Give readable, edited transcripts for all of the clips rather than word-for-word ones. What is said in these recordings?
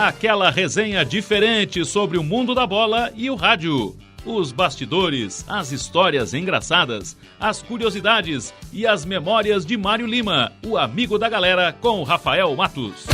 Aquela resenha diferente sobre o mundo da bola e o rádio. Os bastidores, as histórias engraçadas, as curiosidades e as memórias de Mário Lima, o amigo da galera, com Rafael Matos.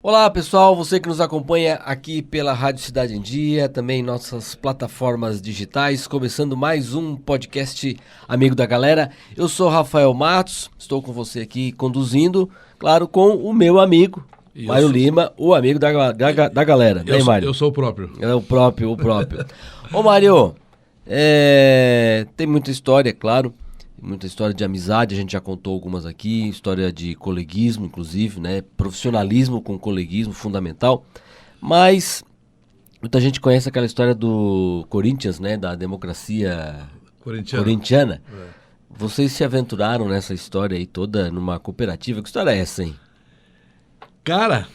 Olá pessoal, você que nos acompanha aqui pela Rádio Cidade em Dia, também em nossas plataformas digitais, começando mais um podcast Amigo da Galera. Eu sou Rafael Matos, estou com você aqui conduzindo, claro, com o meu amigo, Mário Lima, o amigo da galera. Né, Mário? Eu sou o próprio. É o próprio. Ô Mário, tem muita história, claro. Muita história de amizade, a gente já contou algumas aqui, história de coleguismo, inclusive, né? Profissionalismo com coleguismo, fundamental. Mas muita gente conhece aquela história do Corinthians, né? Da democracia corintiana. É. Vocês se aventuraram nessa história aí toda numa cooperativa. Que história é essa, hein? Cara,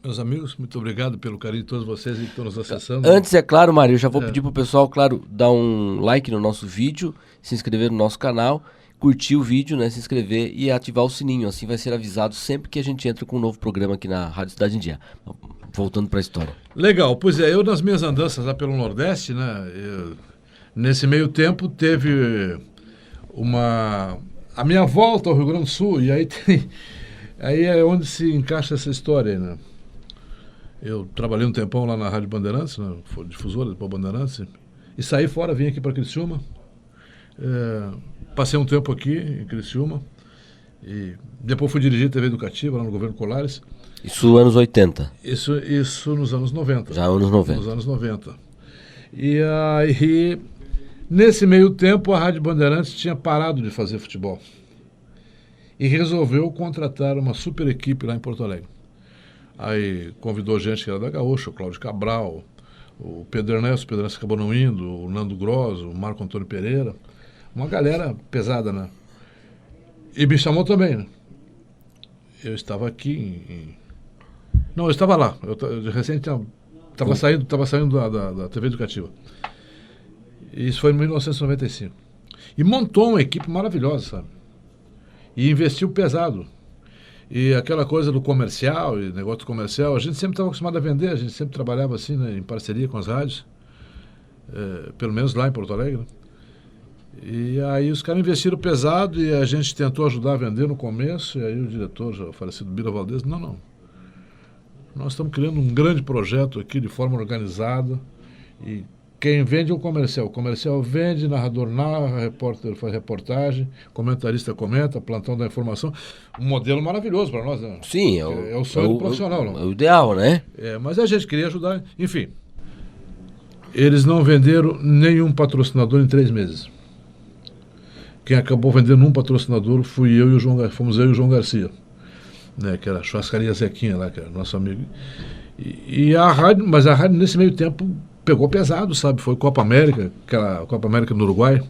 meus amigos, muito obrigado pelo carinho de todos vocês que estão nos acessando. Antes, é claro, Mário, eu já vou pedir pro pessoal, claro, dar um like no nosso vídeo, se inscrever no nosso canal, curtir o vídeo, né, se inscrever e ativar o sininho. Assim vai ser avisado sempre que a gente entra com um novo programa aqui na Rádio Cidade em Dia. Voltando para a história. Legal, pois é, eu nas minhas andanças lá pelo Nordeste, né, nesse meio tempo teve a minha volta ao Rio Grande do Sul, e aí é onde se encaixa essa história, né. Eu trabalhei um tempão lá na Rádio Bandeirantes, né, difusora depois Bandeirantes, e saí fora, vim aqui para Criciúma. Passei um tempo aqui em Criciúma e depois fui dirigir TV Educativa lá no governo Colares. Isso anos 80? Isso nos anos 90. Já anos 90. Nos anos 90. E aí, nesse meio tempo, a Rádio Bandeirantes tinha parado de fazer futebol e resolveu contratar uma super equipe lá em Porto Alegre. Aí convidou gente que era da Gaúcha, o Cláudio Cabral, o Pedro Ernesto acabou não indo, o Nando Grosso, o Marco Antônio Pereira, uma galera pesada, né? E me chamou também, né? Eu estava aqui Não, eu estava lá, eu recente estava saindo da TV Educativa. E isso foi em 1995. E montou uma equipe maravilhosa, sabe? E investiu pesado. E aquela coisa do comercial, e negócio comercial, a gente sempre estava acostumado a vender, a gente sempre trabalhava assim, né, em parceria com as rádios, pelo menos lá em Porto Alegre. Né? E aí os caras investiram pesado e a gente tentou ajudar a vender no começo, e aí o diretor, já falecido Bira Valdez, não, nós estamos criando um grande projeto aqui de forma organizada, e quem vende é o comercial vende, narrador narra, repórter faz reportagem, comentarista comenta, plantão da informação. Um modelo maravilhoso para nós, né? Sim, é o sonho do profissional. Não? É o ideal, né? Mas a gente queria ajudar, enfim. Eles não venderam nenhum patrocinador em 3 meses. Quem acabou vendendo um patrocinador fomos eu e o João Garcia, né? Que era a churrascaria Zequinha lá, que era nosso amigo. E a rádio, mas a rádio nesse meio tempo pegou pesado, sabe? Foi Copa América, aquela Copa América no Uruguai,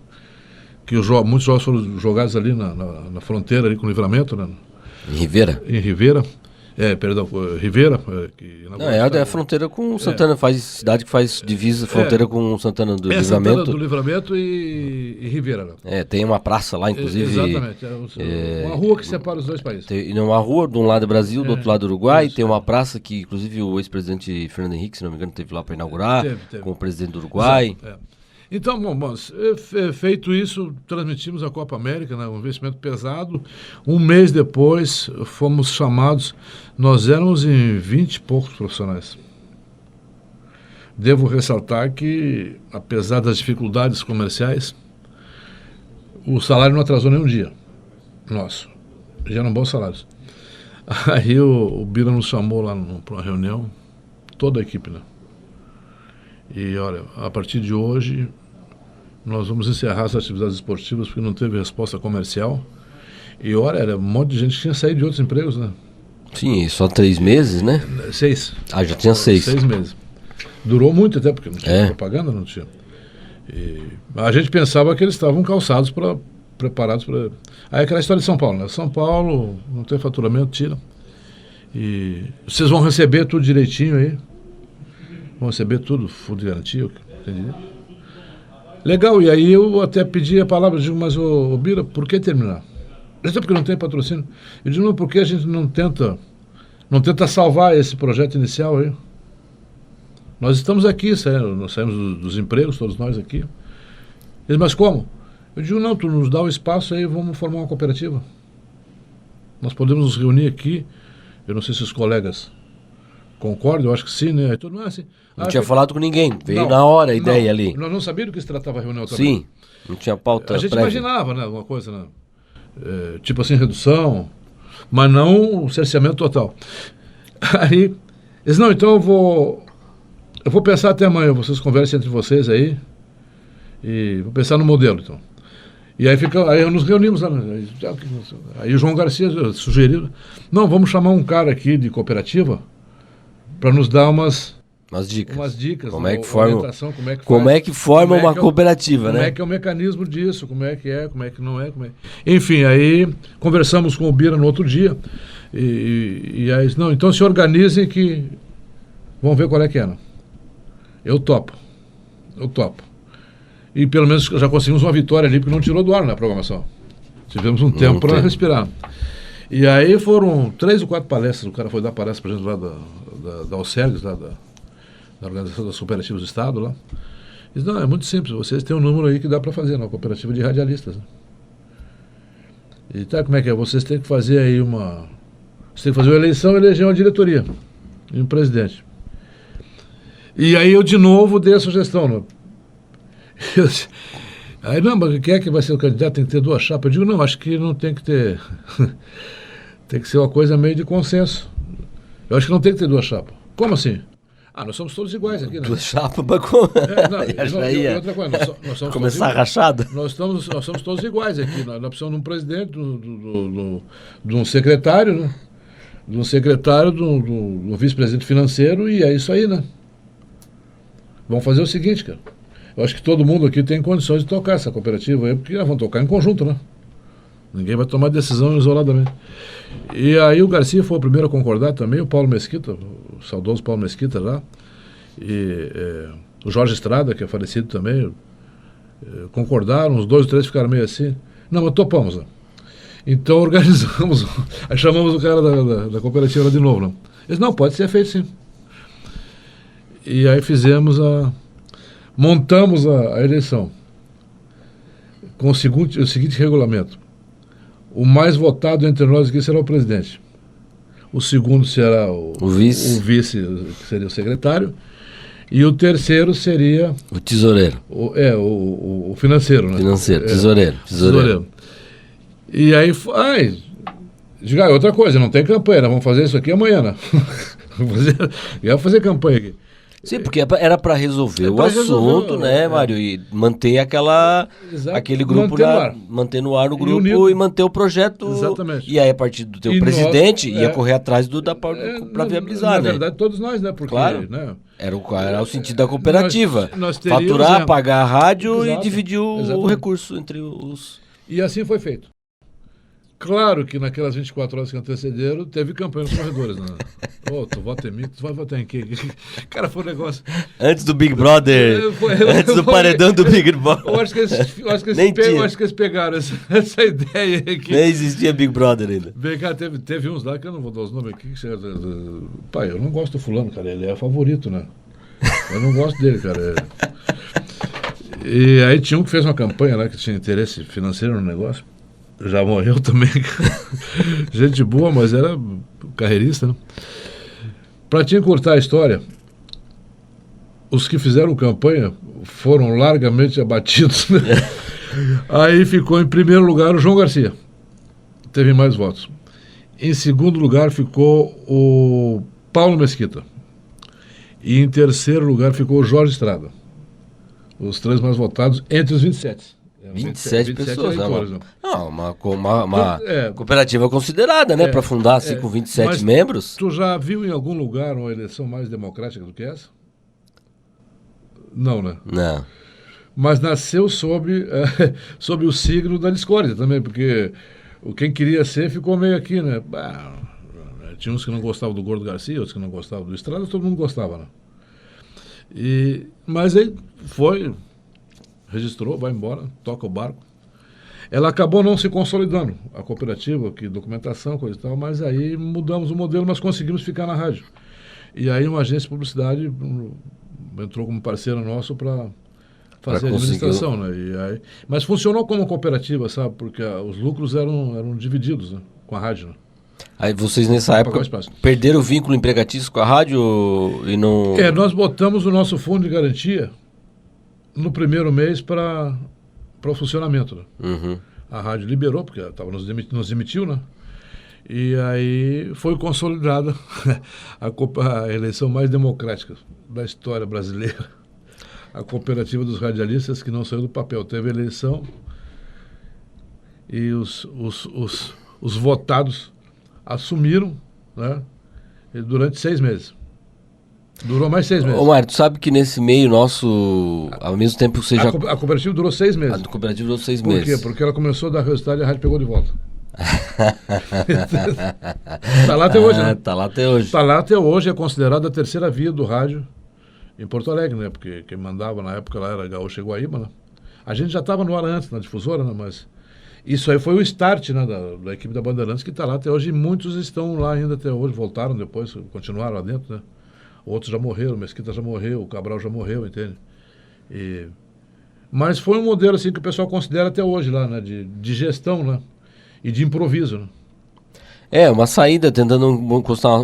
que muitos jogos foram jogados ali na fronteira, ali com o Livramento, né? Em Rivera. Rivera. É a fronteira com Santana, cidade que faz divisa, fronteira com Santana do Livramento. Santana do Livramento e Rivera. Né? Tem uma praça lá, inclusive. Exatamente, uma rua que separa os dois países. Uma rua, de um lado é Brasil, do outro lado é Uruguai, isso. Tem uma praça que, inclusive, o ex-presidente Fernando Henrique, se não me engano, teve lá para inaugurar, teve. Com o presidente do Uruguai. Então, feito isso, transmitimos a Copa América, né, um investimento pesado. Um mês depois, fomos chamados, nós éramos em 20 e poucos profissionais. Devo ressaltar que, apesar das dificuldades comerciais, o salário não atrasou nenhum dia nosso. Já eram bons salários. Aí o Bira nos chamou lá para uma reunião, toda a equipe, né? E olha, a partir de hoje nós vamos encerrar as atividades esportivas porque não teve resposta comercial. E olha, era um monte de gente que tinha saído de outros empregos, né? Sim, só 3 meses, né? 6. Já tinha 6. 6 meses. Durou muito até porque não tinha propaganda, não tinha. E a gente pensava que eles estavam calçados preparados para... Aí aquela história de São Paulo, né? São Paulo, não tem faturamento, tira. E vocês vão receber tudo direitinho aí. Vão receber tudo, fundo de garantia, entendi. Legal, e aí eu até pedi a palavra, digo, mas ô Bira, por que terminar? Isso é porque não tem patrocínio. Eu digo, não, porque a gente não tenta salvar esse projeto inicial aí. Nós estamos aqui, nós saímos dos empregos, todos nós aqui. Eles, mas como? Eu digo, não, tu nos dá o espaço aí, vamos formar uma cooperativa. Nós podemos nos reunir aqui, eu não sei se os colegas concordam, eu acho que sim, né? Aí todo mundo assim. Não tinha falado com ninguém, veio na hora a ideia ali. Nós não sabíamos do que se tratava a reunião também. Sim, não tinha pauta A gente prévia. imaginava, né, alguma coisa, né? Tipo assim, redução, mas não o cerceamento total. Aí, eles, não, então eu vou pensar até amanhã, vocês conversem entre vocês aí, e vou pensar no modelo, então. E aí nos reunimos lá, né? Aí o João Garcia sugeriu, não, vamos chamar um cara aqui de cooperativa para nos dar umas dicas, como é que forma, orientação, como é que forma uma cooperativa, né? Como é que é o mecanismo disso, como é que não é, Enfim, aí conversamos com o Bira no outro dia, e aí, não, então se organizem que vamos ver qual é que é, não? Eu topo. E pelo menos já conseguimos uma vitória ali, porque não tirou do ar na programação. Tivemos um tempo para respirar. E aí foram 3 ou 4 palestras, o cara foi dar palestra para a gente lá da Alcergues, lá da Organização das Cooperativas do Estado, lá. Diz, não, é muito simples, vocês têm um número aí que dá para fazer, uma cooperativa de radialistas. Né? E tá, como é que é? Vocês têm que fazer aí Vocês têm que fazer uma eleição e eleger uma diretoria e um presidente. E aí eu de novo dei a sugestão, né? Aí, não, mas quem é que vai ser o candidato? Tem que ter 2 chapas. Eu digo, não, acho que não tem que ter. Tem que ser uma coisa meio de consenso. Eu acho que não tem que ter 2 chapas. Como assim? Nós somos todos iguais aqui, né? 2 chapas, mas como? E outra coisa, nós somos começar rachada? Nós somos todos iguais aqui. Nós precisamos de um presidente, de um secretário, né? De um secretário, de um vice-presidente financeiro, e é isso aí, né? Vamos fazer o seguinte, cara. Eu acho que todo mundo aqui tem condições de tocar essa cooperativa aí, porque nós vamos tocar em conjunto, né? Ninguém vai tomar decisão isoladamente. E aí o Garcia foi o primeiro a concordar também, o Paulo Mesquita, o saudoso Paulo Mesquita lá, e o Jorge Estrada, que é falecido também, concordaram, uns 2 ou 3 ficaram meio assim. Não, mas topamos, né? Então organizamos, aí chamamos o cara da cooperativa lá de novo, né? Eles, não, pode ser feito sim. E aí montamos a eleição com o seguinte regulamento. O mais votado entre nós aqui será o presidente. O segundo será o vice, que seria o secretário. E o terceiro seria... O tesoureiro. O financeiro, né? Tesoureiro. E aí... diga, outra coisa, não tem campanha, nós vamos fazer isso aqui amanhã, né? Vamos fazer campanha aqui. Sim, porque era para resolver o assunto, né, Mário? E manter aquele grupo manter no ar o grupo e manter o projeto. Exatamente. E aí, a partir do teu presidente, ia correr atrás para viabilizar, na né? Na verdade, todos nós, né? Porque, claro. Né? Era o sentido da cooperativa. Nós teríamos, faturar, pagar a rádio exato, e dividir o recurso entre os... E assim foi feito. Claro que naquelas 24 horas que antecederam, teve campanha nos corredores, né? Tu vota em mim, tu vai votar em quem? Cara, foi um negócio... Antes do Big Brother, antes do paredão do Big Brother. Eu acho que eles pegaram essa ideia aqui. Nem existia Big Brother ainda. Bem, cara, teve uns lá que eu não vou dar os nomes aqui. Pai, eu não gosto do fulano, cara, ele é favorito, né? Eu não gosto dele, cara. E aí tinha um que fez uma campanha lá que tinha interesse financeiro no negócio. Já morreu também. Gente boa, mas era carreirista, né? Pra te encurtar a história, os que fizeram campanha foram largamente abatidos. Né? Aí ficou em primeiro lugar o João Garcia. Teve mais votos. Em segundo lugar ficou o Paulo Mesquita. E em terceiro lugar ficou o Jorge Estrada. Os 3 mais votados entre os 27. 27 pessoas, eleitores, não, uma cooperativa considerada, né? Para fundar assim com 27 membros. Tu já viu em algum lugar uma eleição mais democrática do que essa? Não, né? Não. Mas nasceu sob o signo da discórdia também, porque quem queria ser ficou meio aqui, né? Tinha uns que não gostavam do Gordo Garcia, outros que não gostavam do Estrada, todo mundo gostava, né? Mas aí registrou, vai embora, toca o barco. ela acabou não se consolidando, a cooperativa, que documentação, coisa e tal, mas aí mudamos o modelo, mas conseguimos ficar na rádio. E aí uma agência de publicidade entrou como parceiro nosso para fazer a administração, né? Mas funcionou como cooperativa, sabe? Porque os lucros eram divididos, né? Com a rádio, né? Aí vocês nessa época perderam o vínculo empregatício com a rádio e não... Nós botamos o nosso fundo de garantia no primeiro mês para o funcionamento, né? Uhum. A rádio liberou, porque nos demitiu, né? E aí foi consolidada a eleição mais democrática da história brasileira. A cooperativa dos radialistas, que não saiu do papel. Teve eleição e os votados assumiram, né? Durante 6 meses. Durou mais 6 meses. Ô Mário, tu sabe que nesse meio nosso, ao mesmo tempo você já... A cooperativa durou 6 meses. A cooperativa durou 6 meses. Por quê? Porque ela começou a dar resultado e a rádio pegou de volta. Tá lá até hoje, né? Tá lá até hoje. Tá lá até hoje, é considerada a terceira via do rádio em Porto Alegre, né? Porque quem mandava na época lá era Gaúcha e Guaíba, né? A gente já estava no ar antes, na difusora, né? Mas isso aí foi o start, né, da equipe da Bandeirantes, que está lá até hoje, e muitos estão lá ainda até hoje, voltaram depois, continuaram lá dentro, né? Outros já morreram, o Mesquita já morreu, o Cabral já morreu, entende? Mas foi um modelo assim que o pessoal considera até hoje lá, né? De gestão, né? E de improviso, né? Uma saída, tentando encontrar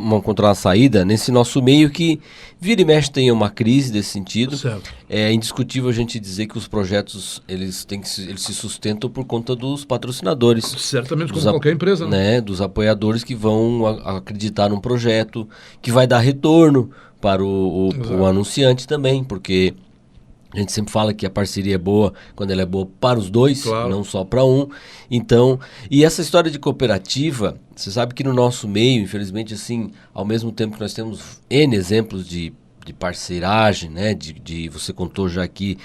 uma saída nesse nosso meio que vira e mexe tem uma crise desse sentido. Certo. É indiscutível a gente dizer que os projetos eles se sustentam por conta dos patrocinadores. Certamente, como qualquer empresa, né? Dos apoiadores que vão acreditar num projeto, que vai dar retorno para o anunciante também, porque a gente sempre fala que a parceria é boa quando ela é boa para os dois, claro, não só para um. Então, e essa história de cooperativa, você sabe que no nosso meio, infelizmente, assim, ao mesmo tempo que nós temos N exemplos de parceiragem, né? Você contou já aqui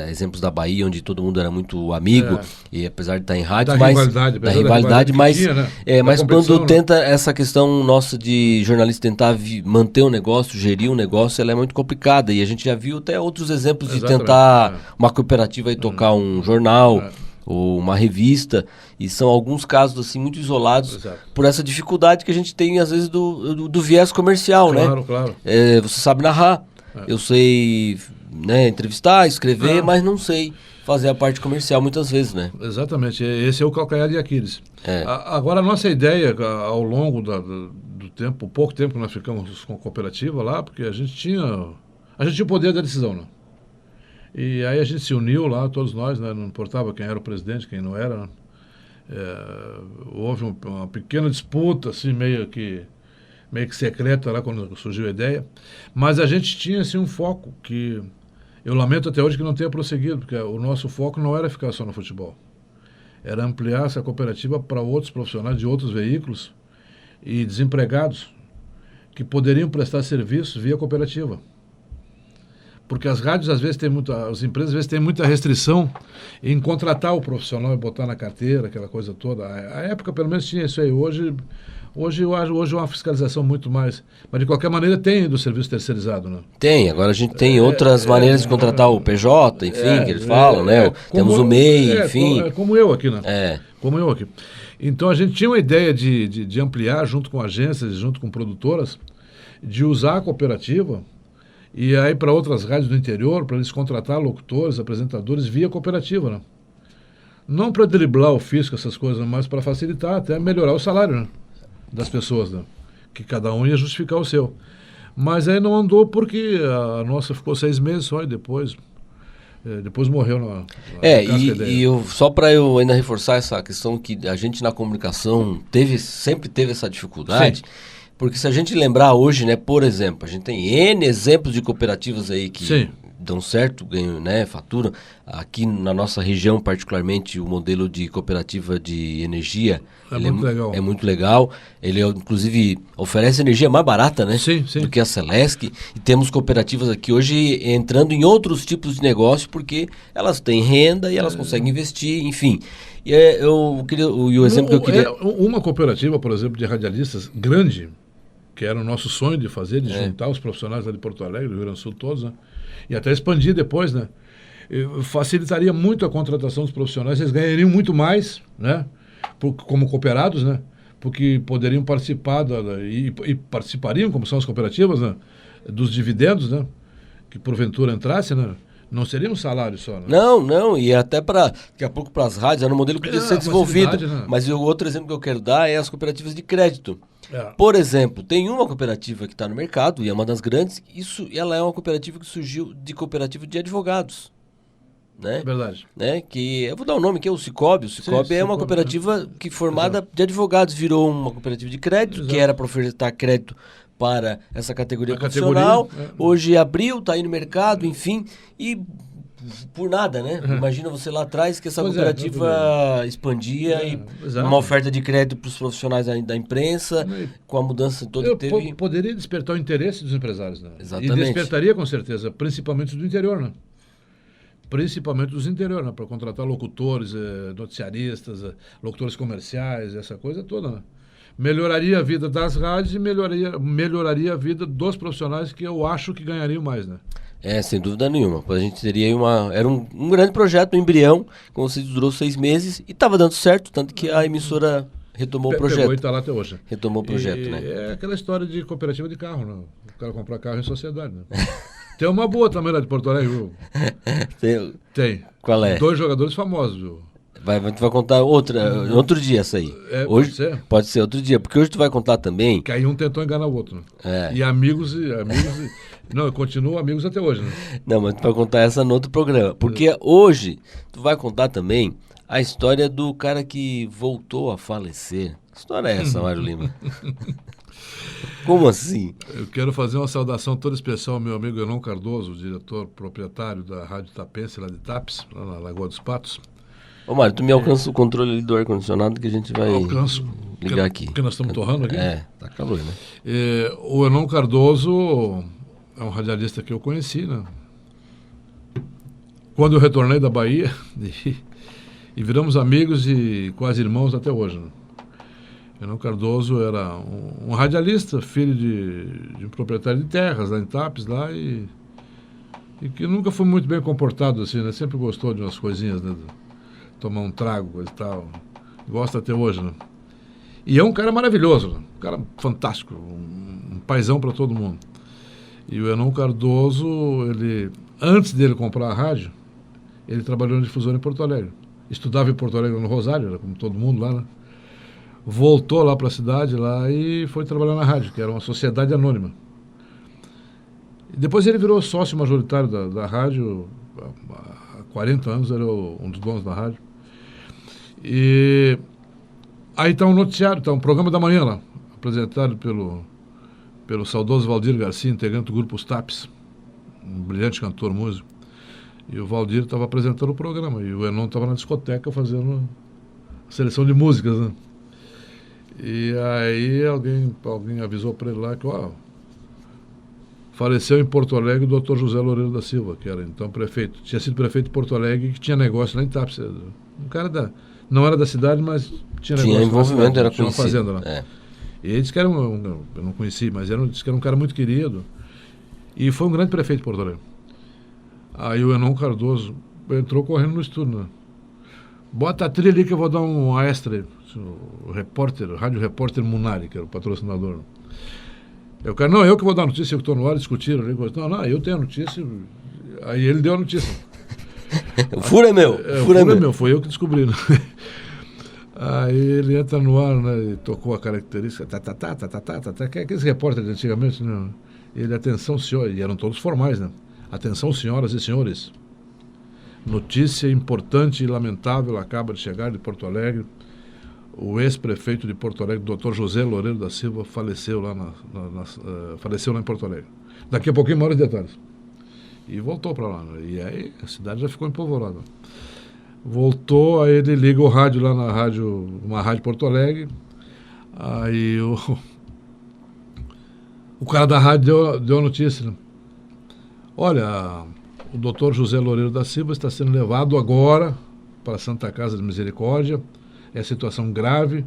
exemplos da Bahia, onde todo mundo era muito amigo, e apesar de estar em rádio, da rivalidade, mas, tinha, né? Mas quando tenta essa questão nossa de jornalista tentar manter um negócio, gerir um negócio, ela é muito complicada, e a gente já viu até outros exemplos de tentar uma cooperativa e tocar um jornal, ou uma revista, e são alguns casos assim muito isolados por essa dificuldade que a gente tem às vezes do viés comercial, né? Claro. Você sabe narrar, eu sei, né, entrevistar, escrever, mas não sei fazer a parte comercial muitas vezes, né? Exatamente, esse é o calcanhar de Aquiles. Agora a nossa ideia ao longo do tempo, pouco tempo que nós ficamos com a cooperativa lá, porque a gente tinha o poder da decisão, né? E aí a gente se uniu lá, todos nós, né? Não importava quem era o presidente, quem não era, né? Houve uma pequena disputa, assim, meio que secreta lá quando surgiu a ideia, mas a gente tinha assim, um foco que eu lamento até hoje que não tenha prosseguido, porque o nosso foco não era ficar só no futebol, era ampliar essa cooperativa para outros profissionais de outros veículos e desempregados que poderiam prestar serviços via cooperativa. Porque as rádios, às vezes, as empresas, às vezes, têm muita restrição em contratar o profissional e botar na carteira, aquela coisa toda. A época, pelo menos, tinha isso aí. Hoje é uma fiscalização muito mais... Mas, de qualquer maneira, tem do serviço terceirizado, né? Tem. Agora a gente tem outras maneiras de contratar o PJ, enfim, que eles falam, né? Temos o MEI, enfim. Como eu aqui, né? Como eu aqui. Então, a gente tinha uma ideia de ampliar, junto com agências, junto com produtoras, de usar a cooperativa... E aí para outras rádios do interior, para eles contratar locutores, apresentadores via cooperativa, né? Não para driblar o fisco, essas coisas, mas para facilitar, até melhorar o salário, né? Das pessoas, né? Que cada um ia justificar o seu. Mas aí não andou porque a nossa ficou 6 meses só e depois morreu na só para eu ainda reforçar essa questão que a gente na comunicação sempre teve essa dificuldade. Sim. Porque se a gente lembrar hoje, né, por exemplo, a gente tem N exemplos de cooperativas aí que dão certo, ganham, né, faturam. Aqui na nossa região, particularmente, o modelo de cooperativa de energia é muito legal. Ele, inclusive, oferece energia mais barata, né, do que a Celesc. E temos cooperativas aqui hoje entrando em outros tipos de negócio porque elas têm renda e elas conseguem investir, enfim. E o exemplo que eu queria... Uma cooperativa, por exemplo, de radialistas grande, que era o nosso sonho de fazer, de juntar os profissionais lá de Porto Alegre, do Rio Grande do Sul todos, né? E até expandir depois, né? facilitaria muito a contratação dos profissionais, eles ganhariam muito mais, né? Como cooperados, né? Porque poderiam participar e participariam, como são as cooperativas, né? Dos dividendos, né? Que porventura entrasse, né? Não seria um salário só, né? Não, e até daqui a pouco para as rádios, era um modelo que podia ser desenvolvido. Né? Mas o outro exemplo que eu quero dar é as cooperativas de crédito. É. Por exemplo, tem uma cooperativa que está no mercado, e é uma das grandes, ela é uma cooperativa que surgiu de cooperativa de advogados. Né? É verdade. Né? Que, eu vou dar o nome aqui, é o Cicobi. O Cicobi é uma cooperativa que formada de advogados, virou uma cooperativa de crédito, que era para ofertar crédito para essa categoria profissional. Hoje abriu, está aí no mercado, enfim, e por nada, né? Imagina você lá atrás que essa cooperativa expandia e uma oferta de crédito para os profissionais da imprensa, com a mudança toda que teve. Poderia despertar o interesse dos empresários, né? Exatamente. E despertaria com certeza, principalmente do interior, né? Principalmente dos interior, né? Para contratar locutores, noticiaristas, locutores comerciais, essa coisa toda, né? Melhoraria a vida das rádios e melhoraria a vida dos profissionais, que eu acho que ganhariam mais, né? Sem dúvida nenhuma. A gente teria era um grande projeto, um embrião, como você durou 6 meses e estava dando certo, tanto que a emissora retomou o projeto. Pegou e está lá até hoje. Retomou o projeto, né? É aquela história de cooperativa de carro, né? O cara comprar carro em sociedade, né? Tem uma boa também lá de Porto Alegre, viu? Tem. Qual é? 2 jogadores famosos, viu? Tu vai contar outro dia essa aí. Hoje, pode ser outro dia, porque hoje tu vai contar também... Que aí um tentou enganar o outro, né? E amigos... Não, continuam amigos até hoje, né? Não, mas tu vai contar essa no outro programa. Porque hoje tu vai contar também a história do cara que voltou a falecer. Que história é essa, Mário Lima? Como assim? Eu quero fazer uma saudação toda especial ao meu amigo Enon Cardoso, diretor proprietário da Rádio Tapense, lá de Tapes, lá na Lagoa dos Patos. Ô Mário, tu me alcança o controle ali do ar-condicionado que a gente vai ligar aqui. Porque nós estamos torrando aqui? Tá calor, né? O Enon Cardoso é um radialista que eu conheci, né? Quando eu retornei da Bahia, e viramos amigos e quase irmãos até hoje, né? Enon Cardoso era um radialista, filho de um proprietário de terras lá em Tapes, lá, e que nunca foi muito bem comportado, assim, né? Sempre gostou de umas coisinhas, né? Tomar um trago, coisa e tal. Gosta até hoje, né? E é um cara maravilhoso, né? Um cara fantástico, um paizão para todo mundo. E o Enon Cardoso, antes dele comprar a rádio, ele trabalhou na difusora em Porto Alegre. Estudava em Porto Alegre, no Rosário, era como todo mundo lá, né? Voltou lá para a cidade lá e foi trabalhar na rádio, que era uma sociedade anônima. E depois ele virou sócio majoritário da rádio. Há 40 anos ele é um dos donos da rádio. E aí está um noticiário, está um programa da manhã lá, apresentado pelo saudoso Valdir Garcia, integrante do grupo Os Tapes, um brilhante cantor, músico. E o Valdir estava apresentando o programa e o Enon estava na discoteca fazendo a seleção de músicas, né? E aí alguém avisou para ele lá que faleceu em Porto Alegre o Dr. José Loureiro da Silva, que era então prefeito, tinha sido prefeito de Porto Alegre, que tinha negócio lá em Tapes. Um cara não era da cidade, mas tinha negócio. Tinha envolvimento, era tinha uma fazenda lá. E ele disse que era eu não conheci, mas disse que era um cara muito querido. E foi um grande prefeito de Porto Alegre. Aí o Enon Cardoso entrou correndo no estúdio, né? Bota a trilha ali que eu vou dar um extra aí. O rádio repórter Munari, que era o patrocinador. Eu quero, não, eu que vou dar a notícia, eu que estou no ar, discutiram. Não, eu tenho a notícia. Aí ele deu a notícia. O furo é meu. O furo é meu, foi eu que descobri. Né? Aí ele entra no ar, né, e tocou a característica, que é aqueles repórteres de antigamente, né? Ele, atenção, senhor, e eram todos formais, né? Atenção, senhoras e senhores. Notícia importante e lamentável acaba de chegar de Porto Alegre. O ex-prefeito de Porto Alegre, Dr. José Loureiro da Silva, faleceu lá faleceu lá em Porto Alegre. Daqui a pouquinho, maiores detalhes. E voltou para lá. Né? E aí a cidade já ficou empolvorada. Voltou, aí ele liga o rádio lá na rádio, uma rádio Porto Alegre. Aí o cara da rádio deu a notícia. Né? Olha, o Dr. José Loureiro da Silva está sendo levado agora para a Santa Casa de Misericórdia. É situação grave,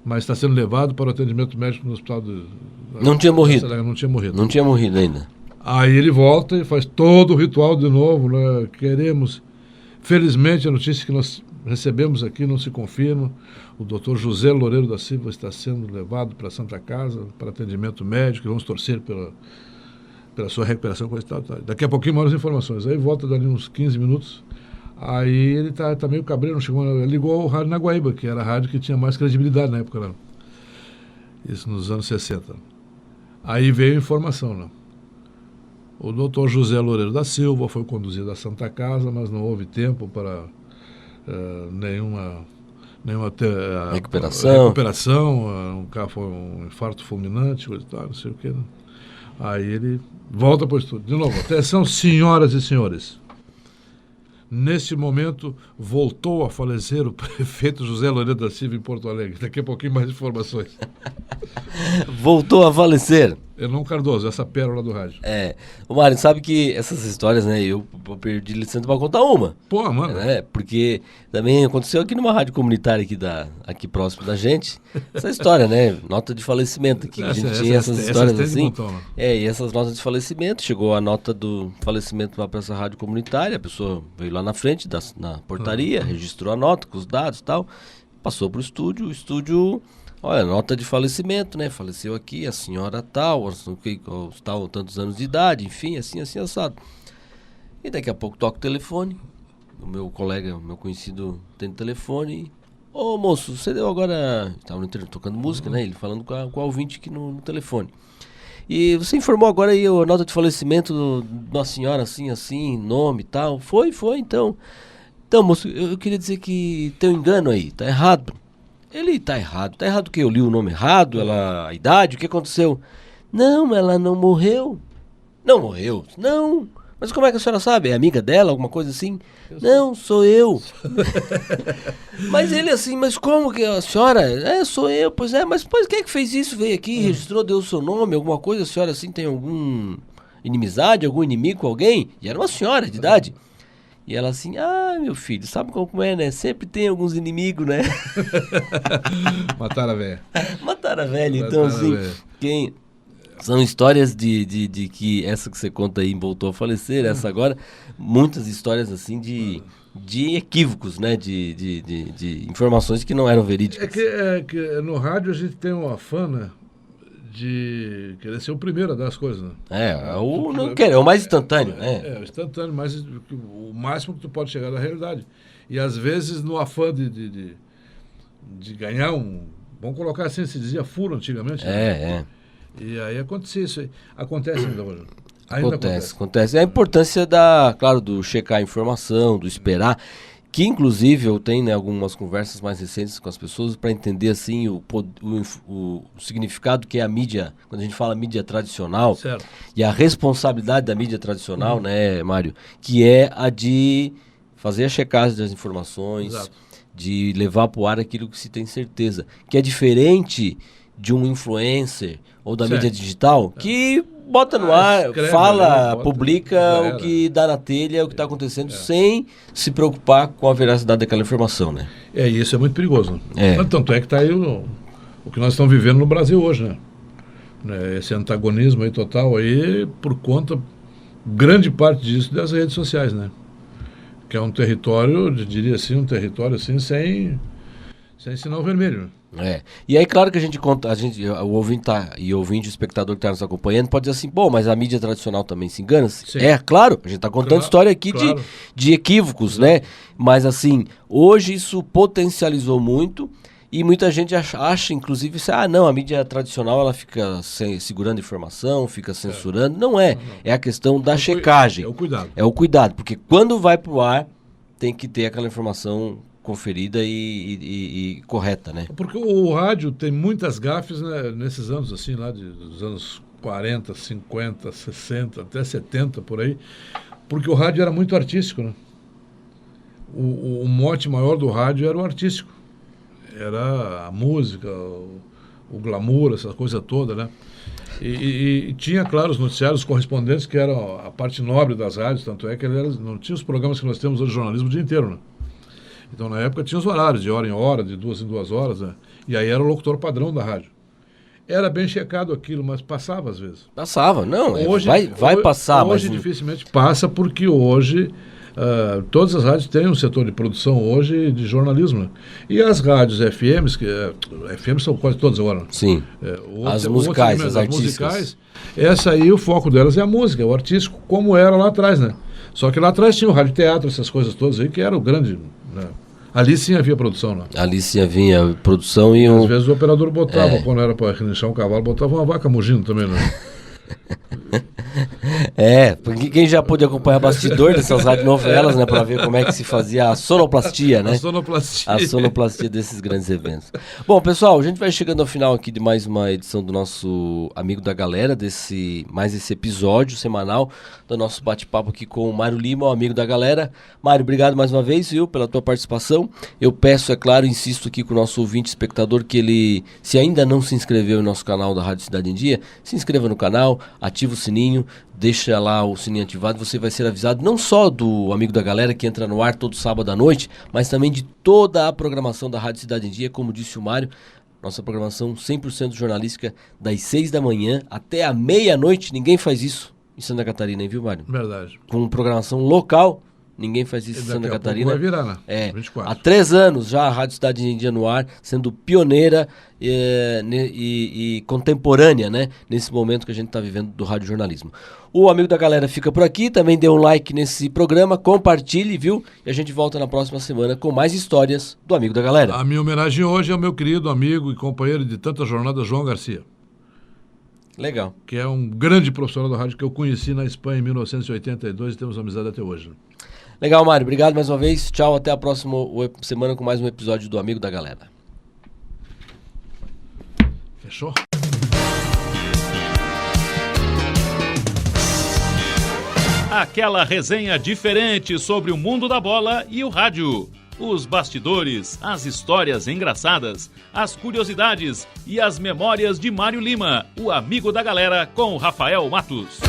mas está sendo levado para o atendimento médico no hospital Não tinha morrido. Não tinha morrido. Não tinha morrido ainda. Aí ele volta e faz todo o ritual de novo, né? Felizmente a notícia que nós recebemos aqui não se confirma. O doutor José Loureiro da Silva está sendo levado para a Santa Casa para atendimento médico, e vamos torcer pela sua recuperação. Coisa e tal. Daqui a pouquinho mais informações. Aí volta dali uns 15 minutos. Aí ele tá meio cabreiro, ligou ao rádio na Guaíba, que era a rádio que tinha mais credibilidade na época, né? Isso nos anos 60. Aí veio a informação, né? O doutor José Loureiro da Silva foi conduzido à Santa Casa, mas não houve tempo para nenhuma recuperação. Foi um infarto fulminante, coisa e tal, não sei o que. Né? Aí ele volta para o estúdio. De novo, atenção, senhoras e senhores. Nesse momento, voltou a falecer o prefeito José Loureiro da Silva em Porto Alegre. Daqui a pouquinho mais informações. Voltou a falecer. Hernan Cardoso, essa pérola do rádio. O Mário, sabe que essas histórias, né, eu perdi licença para contar uma. Pô, mano. Porque também aconteceu aqui numa rádio comunitária aqui próximo da gente, essa história, né, nota de falecimento, que a gente tinha essas histórias assim. Montão, né? E essas notas de falecimento, chegou a nota do falecimento lá para essa rádio comunitária, a pessoa veio lá na frente, na portaria, registrou a nota com os dados e tal, passou para o estúdio... Olha, nota de falecimento, né? Faleceu aqui a senhora tal, tantos anos de idade, enfim, assim, assado. E daqui a pouco toca o telefone, o meu colega, o meu conhecido tem telefone. Ô moço, você deu agora... Estava tocando música, né? Ele falando com a ouvinte aqui no telefone. E você informou agora aí a nota de falecimento de uma senhora assim, nome e tal. Foi, então. Então, moço, eu queria dizer que tem um engano aí, tá errado. Ele tá errado o quê? Eu li o nome errado, a idade, o que aconteceu? Não, ela não morreu. Não morreu? Não. Mas como é que a senhora sabe? É amiga dela, alguma coisa assim? Não, sou eu. Mas ele assim, mas como que a senhora? Sou eu, pois mas quem é que fez isso? Veio aqui, registrou, deu o seu nome, alguma coisa? A senhora assim tem algum inimizade, algum inimigo com alguém? E era uma senhora de idade. E ela assim, meu filho, sabe como é, né? Sempre tem alguns inimigos, né? Mataram a velha. Mataram a velha. Então, assim, são histórias de que essa que você conta aí voltou a falecer, essa agora, muitas histórias assim de equívocos, né? De informações que não eram verídicas. É que no rádio a gente tem uma fã, né? De querer ser o primeiro a dar as coisas, né? É o mais instantâneo, né? O instantâneo, mas o máximo que tu pode chegar da realidade. E às vezes no afã de ganhar vamos colocar assim, se dizia furo antigamente. Né? E aí acontecia isso aí. Acontece ainda hoje. Acontece. A importância do checar a informação, do esperar. Que inclusive eu tenho, né, algumas conversas mais recentes com as pessoas para entender assim o significado que é a mídia, quando a gente fala mídia tradicional, certo. E a responsabilidade da mídia tradicional, né, Mário, que é a de fazer a checagem das informações, exato. De levar para o ar aquilo que se tem certeza, que é diferente de um influencer ou da mídia digital, que bota no ar, escreve, fala, publica o que dá na telha, o que está acontecendo, sem se preocupar com a veracidade daquela informação, né? E isso é muito perigoso. Né? Tanto é que está aí o que nós estamos vivendo no Brasil hoje, né? Esse antagonismo aí total aí, por conta, grande parte disso das redes sociais, né? Que é um território, eu diria assim, sem sinal vermelho, né? E aí, claro que a gente conta, o ouvinte o espectador que está nos acompanhando pode dizer assim, mas a mídia tradicional também se engana? Sim. Claro, a gente está contando história aqui de equívocos, né? Mas assim, hoje isso potencializou muito e muita gente acha inclusive, a mídia tradicional ela fica segurando informação, fica censurando. Não é, é a questão da checagem. É o cuidado, porque quando vai para o ar tem que ter aquela informação conferida e correta, né? Porque o rádio tem muitas gafes, né, nesses anos assim, lá dos anos 40, 50, 60, até 70, por aí, porque o rádio era muito artístico, né? O mote maior do rádio era o artístico. Era a música, o glamour, essa coisa toda, né? E tinha, claro, os noticiários correspondentes, que eram a parte nobre das rádios, tanto é que não tinha os programas que nós temos hoje de jornalismo o dia inteiro, né? Então, na época, tinha os horários, de hora em hora, de 2 em 2 horas, né? E aí era o locutor padrão da rádio. era bem checado aquilo, mas passava às vezes. Passava, não, Hoje, vai passar. Hoje mas... dificilmente passa, porque hoje todas as rádios têm um setor de produção hoje de jornalismo. Né? E as rádios FMs, FMs são quase todas agora. Sim, as musicais, as artísticas. Essa aí, o foco delas é a música, é o artístico, como era lá atrás, né? Só que lá atrás tinha o rádio teatro, essas coisas todas aí, que era o grande... Né? Ali sim havia produção, né? Ali sim havia produção e Às vezes o operador botava, quando era para relinchar um cavalo, botava uma vaca mugindo também, né? Porque quem já pôde acompanhar bastidor dessas radionovelas, né, para ver como é que se fazia a sonoplastia, né? A sonoplastia desses grandes eventos. Bom, pessoal, a gente vai chegando ao final aqui de mais uma edição do nosso Amigo da Galera, mais esse episódio semanal do nosso bate-papo aqui com o Mário Lima, o Amigo da Galera. Mário, obrigado mais uma vez, viu, pela tua participação. Eu peço, é claro, insisto aqui com o nosso ouvinte espectador que ele, se ainda não se inscreveu no nosso canal da Rádio Cidade em Dia, se inscreva no canal, ativa o sininho, deixa lá o sininho ativado, você vai ser avisado não só do Amigo da Galera, que entra no ar todo sábado à noite, mas também de toda a programação da Rádio Cidade em Dia, como disse o Mário, nossa programação 100% jornalística, das 6 da manhã até a meia-noite. Ninguém faz isso em Santa Catarina, hein, viu, Mário? Verdade. Com programação local, ninguém faz isso em Santa Catarina. Vai virar, né? 24. Há 3 anos já a Rádio Cidade em Dia no ar, sendo pioneira e contemporânea, né, nesse momento que a gente está vivendo do radiojornalismo. O Amigo da Galera fica por aqui, também dê um like nesse programa, compartilhe, viu? E a gente volta na próxima semana com mais histórias do Amigo da Galera. A minha homenagem hoje é ao meu querido amigo e companheiro de tantas jornadas, João Garcia. Legal. Que é um grande profissional da rádio que eu conheci na Espanha em 1982 e temos amizade até hoje. Legal, Mário. Obrigado mais uma vez. Tchau, até a próxima semana com mais um episódio do Amigo da Galera. Fechou? Aquela resenha diferente sobre o mundo da bola e o rádio. Os bastidores, as histórias engraçadas, as curiosidades e as memórias de Mário Lima, o Amigo da Galera com Rafael Matos.